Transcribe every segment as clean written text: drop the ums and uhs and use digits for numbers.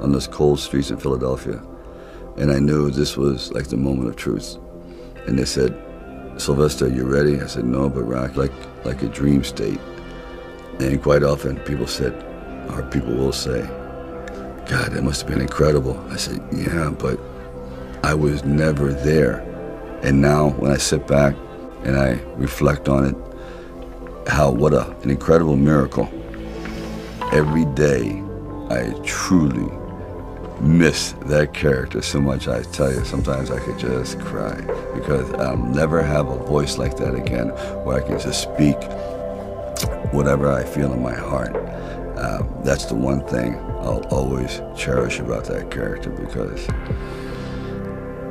on those cold streets in Philadelphia. And I knew this was like the moment of truth. And they said, "Sylvester, you ready?" I said, "No, but Rock, like a dream state." And quite often people said, or people will say, "God, that must have been incredible." I said, "Yeah, but I was never there." And now when I sit back and I reflect on it, what an incredible miracle. Every day I truly miss that character so much. I tell you, sometimes I could just cry because I'll never have a voice like that again where I can just speak whatever I feel in my heart. That's the one thing I'll always cherish about that character, because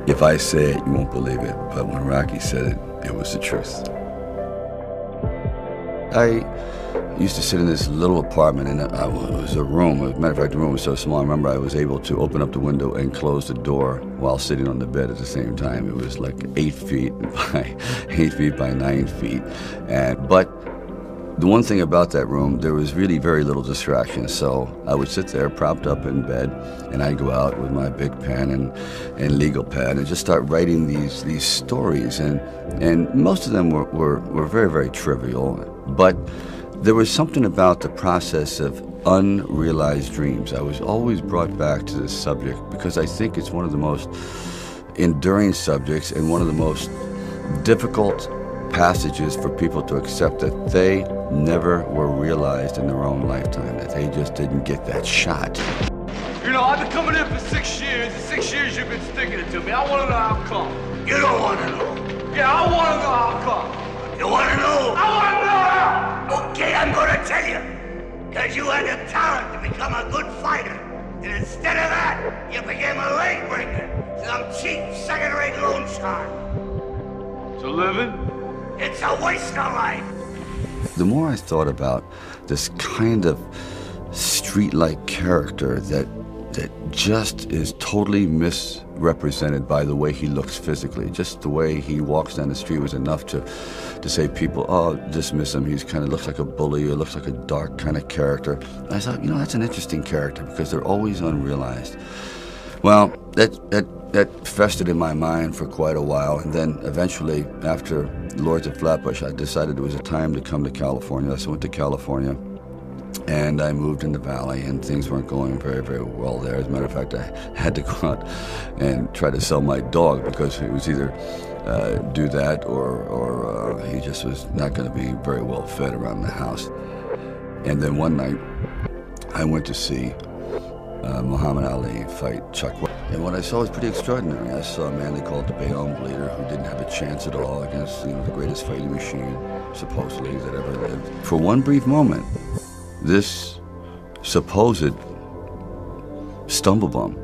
if I say it, you won't believe it, but when Rocky said it, it was the truth. I used to sit in this little apartment, and it was a room. As a matter of fact, the room was so small, I remember I was able to open up the window and close the door while sitting on the bed at the same time. It was like 8 feet by 8 feet by 9 feet. But the one thing about that room, there was really very little distraction. So I would sit there propped up in bed, and I'd go out with my big pen and legal pad and just start writing these stories. And most of them were very, very trivial. But there was something about the process of unrealized dreams. I was always brought back to this subject because I think it's one of the most enduring subjects and one of the most difficult passages for people to accept, that they never were realized in their own lifetime, that they just didn't get that shot. You know, I've been coming in for 6 years, and 6 years you've been sticking it to me. I want to know how come. You don't want to know. Yeah, I want to know how come. You want to know? I want to know how. Okay, I'm going to tell you. Because you had the talent to become a good fighter. And instead of that, you became a leg breaker. Some cheap, second-rate loan shark. It's a living? It's a waste of life. The more I thought about this kind of street-like character that just is totally misrepresented by the way he looks physically. Just the way he walks down the street was enough to say people, "Oh, dismiss him. He's kind of looks like a bully, or looks like a dark kind of character." And I thought, that's an interesting character because they're always unrealized. Well, that festered in my mind for quite a while, and then eventually, after Lords of Flatbush, I decided it was a time to come to California. So I went to California, and I moved in the Valley, and things weren't going very, very well there. As a matter of fact, I had to go out and try to sell my dog because it was either do that or he just was not going to be very well fed around the house. And then one night, I went to see Muhammad Ali fight Chuck. And what I saw was pretty extraordinary. I saw a man they called the Bayonne Bleeder, who didn't have a chance at all against the greatest fighting machine, supposedly, that ever lived. For one brief moment, this supposed stumblebum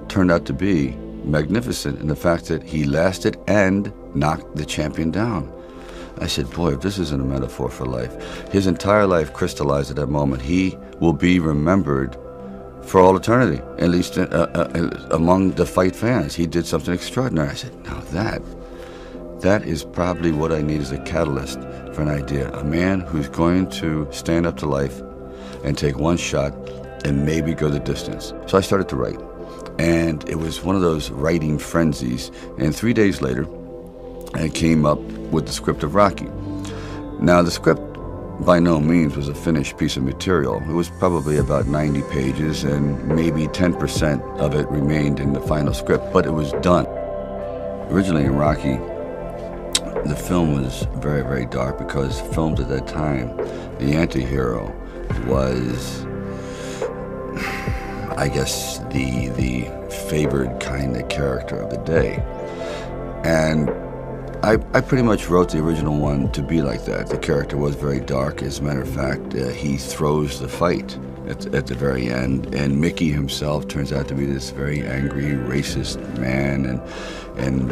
turned out to be magnificent in the fact that he lasted and knocked the champion down. I said, boy, if this isn't a metaphor for life. His entire life crystallized at that moment. He will be remembered for all eternity, at least among the fight fans. He did something extraordinary. I said, now that is probably what I need as a catalyst for an idea. A man who's going to stand up to life and take one shot and maybe go the distance. So I started to write, and it was one of those writing frenzies. And 3 days later, I came up with the script of Rocky. Now, the script by no means was a finished piece of material. It was probably about 90 pages, and maybe 10% of it remained in the final script, but it was done. Originally in Rocky, the film was very, very dark because filmed at that time, the anti-hero was, I guess, the favored kind of character of the day. And I pretty much wrote the original one to be like that. The character was very dark. As a matter of fact, he throws the fight at the very end, and Mickey himself turns out to be this very angry, racist man. And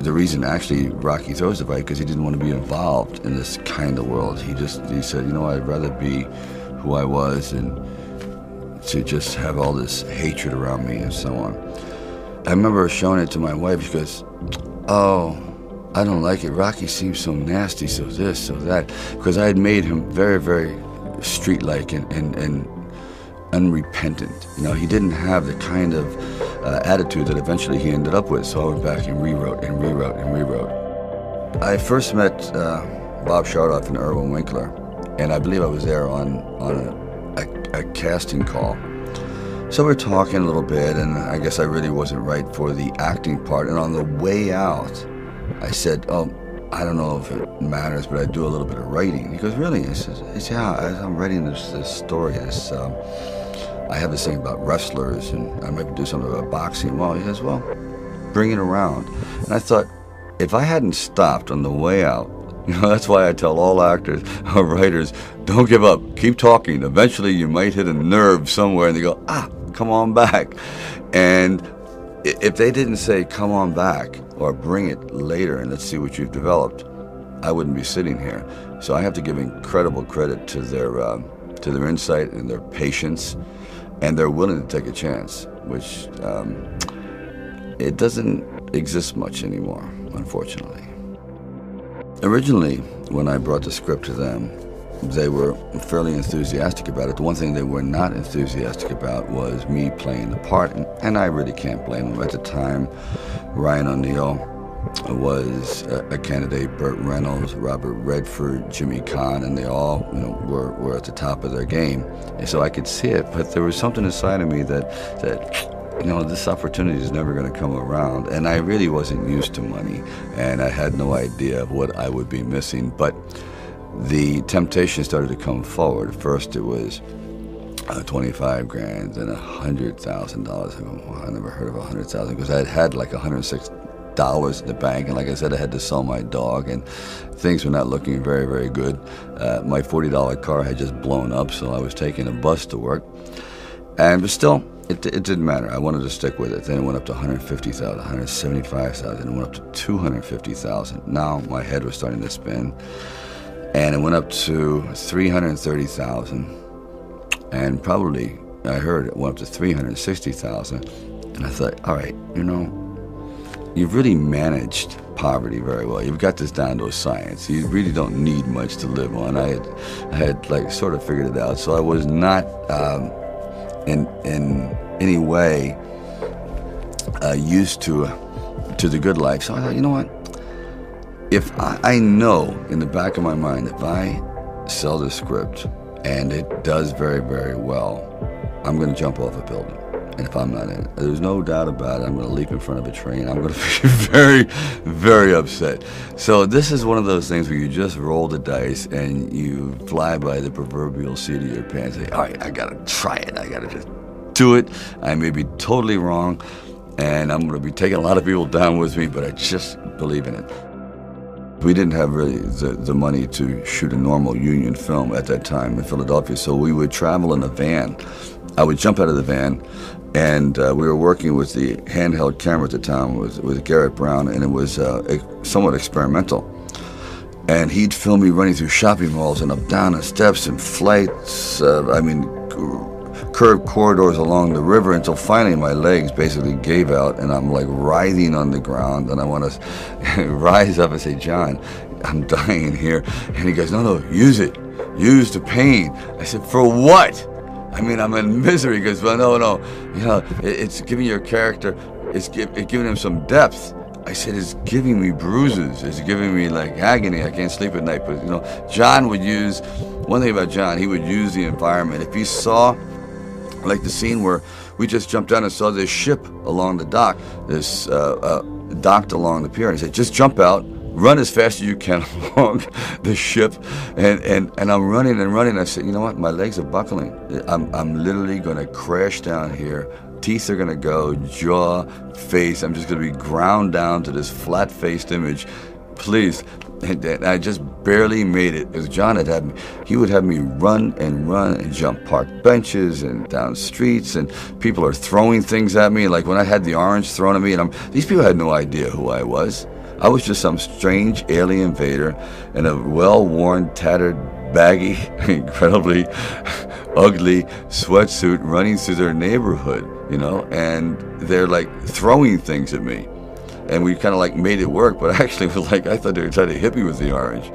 the reason actually Rocky throws the fight because he didn't want to be involved in this kind of world. He said, I'd rather be who I was and to just have all this hatred around me and so on. I remember showing it to my wife. She goes, "Oh, I don't like it. Rocky seems so nasty, so this, so that." Because I had made him very, very street-like and unrepentant. You know, he didn't have the kind of attitude that eventually he ended up with. So I went back and rewrote and rewrote and rewrote. I first met Bob Shardoff and Irwin Winkler, and I believe I was there on a casting call. So we're talking a little bit, and I guess I really wasn't right for the acting part. And on the way out, I said, "Oh, I don't know if it matters, but I do a little bit of writing." He goes, "Really?" I said, "Yeah, I'm writing this story. I have this thing about wrestlers, and I might do something about boxing." Well, he says, "Well, bring it around." And I thought, if I hadn't stopped on the way out, you know, that's why I tell all actors or writers, don't give up. Keep talking. Eventually, you might hit a nerve somewhere, and they go, come on back. And if they didn't say, come on back, or bring it later and let's see what you've developed, I wouldn't be sitting here. So I have to give incredible credit to their insight and their patience, and they're willing to take a chance, which it doesn't exist much anymore, unfortunately. Originally, when I brought the script to them, they were fairly enthusiastic about it. The one thing they were not enthusiastic about was me playing the part, and I really can't blame them. At the time, Ryan O'Neal was a candidate, Burt Reynolds, Robert Redford, Jimmy Caan, and they all, you know, were at the top of their game. And so I could see it, but there was something inside of me that you know, this opportunity is never going to come around. And I really wasn't used to money, and I had no idea of what I would be missing. But the temptation started to come forward. First it was $25 grand, then $100,000. I never heard of $100,000 because I had like $106 in the bank, and like I said, I had to sell my dog, and things were not looking very, very good. My $40 car had just blown up, so I was taking a bus to work. But still, it didn't matter. I wanted to stick with it. Then it went up to $150,000, $175,000, and it went up to $250,000. Now my head was starting to spin, and it went up to $330,000, and probably I heard it went up to $360,000. And I thought, all right, you know, you've really managed poverty very well. You've got this down to a science. You really don't need much to live on. I had like sort of figured it out. So I was not in any way used to the good life. So I thought, you know what? If I know in the back of my mind, if I sell the script and it does very, very well, I'm going to jump off a building. And if I'm not in it, there's no doubt about it, I'm going to leap in front of a train. I'm going to be very, very upset. So this is one of those things where you just roll the dice and you fly by the proverbial seat of your pants and say, all right, I got to try it. I got to just do it. I may be totally wrong, and I'm going to be taking a lot of people down with me, but I just believe in it. We didn't have really the money to shoot a normal union film at that time in Philadelphia, so we would travel in a van. I would jump out of the van, and we were working with the handheld camera at the time with Garrett Brown, and it was somewhat experimental. And he'd film me running through shopping malls and up down the steps and flights, curved corridors along the river, until finally my legs basically gave out and I'm like writhing on the ground, and I want to rise up and say, John, I'm dying here. And he goes, no, use it. Use the pain. I said, for what? I mean, I'm in misery. He goes, well, no, you know, it's giving your character, it's giving him some depth. I said, it's giving me bruises. It's giving me like agony. I can't sleep at night. But, you know, John would use, one thing about John, he would use the environment. If he saw, like the scene where we just jumped down and saw this ship along the dock, this docked along the pier, and he said, just jump out, run as fast as you can along the ship, and I'm running and running. I said, you know what, my legs are buckling. I'm literally going to crash down here. Teeth are going to go, jaw, face. I'm just going to be ground down to this flat-faced image. Please. And I just barely made it. Because John had me, he would have me run and jump park benches and down streets, and people are throwing things at me. Like when I had the orange thrown at me, and these people had no idea who I was. I was just some strange alien invader in a well-worn, tattered, baggy, incredibly ugly sweatsuit running through their neighborhood, you know, and they're like throwing things at me. And we kind of like made it work, but actually it was like, I thought they were trying to hit me with the orange.